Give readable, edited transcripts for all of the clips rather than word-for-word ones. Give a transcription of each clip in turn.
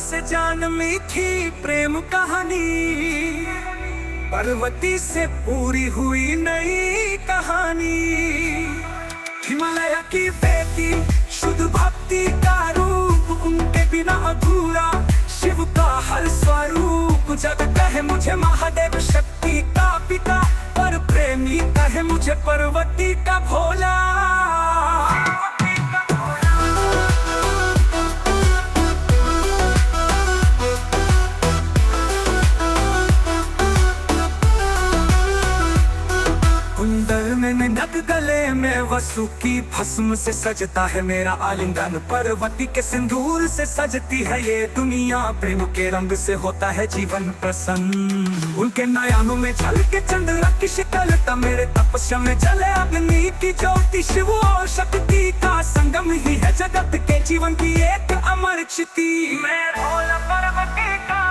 से जान मीठी प्रेम कहानी, पार्वती से पूरी हुई नई कहानी। हिमालय की बेटी शुद्ध भक्ति का रूप, उनके बिना अधूरा शिव का हर स्वरूप। जग कहे मुझे महादेव शक्ति का पिता, पर प्रेमी कहे मुझे पार्वती का भोला। नग गले में वसु की भस्म से सजता है मेरा आलिंगन, पार्वती के सिंदूर से सजती है ये दुनिया। प्रेम के रंग से होता है जीवन प्रसन्न, उनके नयनों में झलके चंद्र की शीतलता। मेरे तपस्या में जले अग्नि की ज्योति, शिव और शक्ति का संगम ही है जगत के जीवन की एक अमर क्षिति। मैं भोला पार्वती का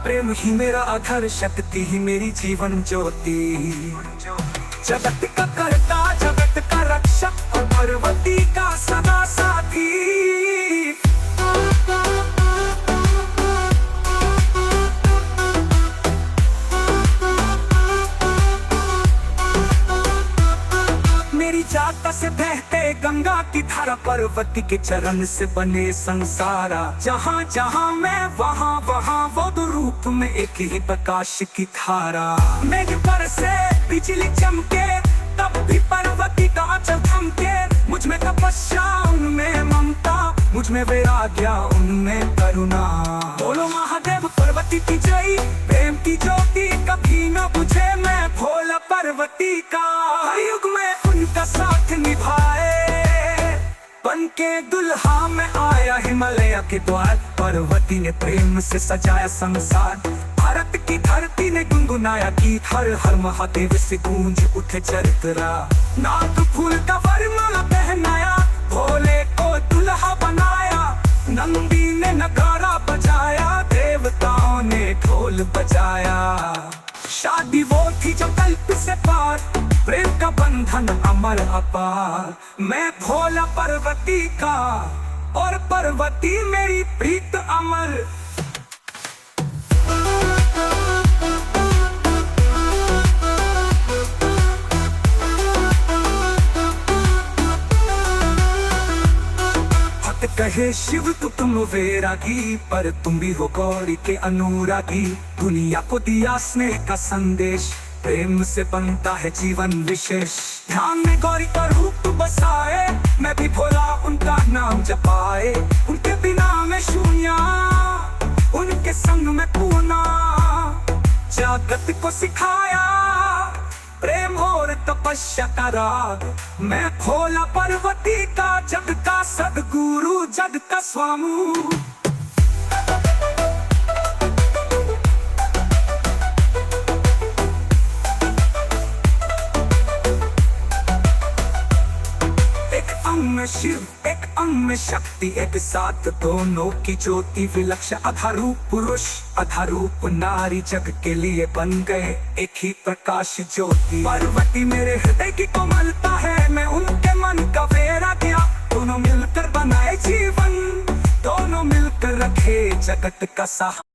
प्रेम ही मेरा आधार, शक्ति ही मेरी जीवन ज्योति। जगत का करता, जगत का रक्षक और पार्वती का सदा साथी। मेरी जाता से बहते गंगा की धारा, पार्वती के चरण से बने संसारा। जहाँ जहाँ मैं वहाँ वहाँ वो दो रूप में एक ही प्रकाश की धारा। मेघ पर से बिजली चमके तब भी पार्वती का आंचल थमके। मुझ में तपस्या उनमें ममता, मुझ में वैराग्य उनमें करुणा। बोलो महादेव पार्वती की जय, प्रेम की ज्योति कभी न बुझे। मैं भोला पार्वती का युग में उनका साथ निभाए। बन के दुल्हा में आया हिमालय के द्वार, पार्वती ने प्रेम से सजाया संसार। भारत की धरती ने गुनगुनाया गीत, हर हर महादेव से गूंज उठे चरित्रा। नाग फूल का वरमाला पहनाया, भोले को दुल्हा बनाया। नंदी ने नगारा बजाया, देवताओं ने ढोल बजाया। शादी वो थी जो कल्प से पार, प्रेम का बंधन अमर अपार। मैं भोला पार्वती का और पार्वती मेरी प्रीत अमर। कहे शिव तो तुम वैरागी, पर तुम भी हो गौरी के अनुरागी। दुनिया को दिया स्नेह का संदेश, प्रेम से बनता है जीवन विशेष। ध्यान में गौरी का रूप बसाए, मैं भी भोला उनका नाम जपाए। उनके बिना में शून्य, उनके संग में पूर्णा। जगत को सिखाया प्रेम और तपस्या का राग। मैं भोला पार्वती का जग का सद्गुरु, जग का स्वामी। शिव एक अंग में शक्ति, एक साथ दोनों की ज्योति विलक्षण। आधा रूप पुरुष आधा रूप नारी, जग के लिए बन गए एक ही प्रकाश ज्योति। पार्वती मेरे हृदय की कोमलता है, मैं उनके मन का वैराग्य। दोनों मिलकर बनाए जीवन, दोनों मिलकर रखे जगत का सहारा।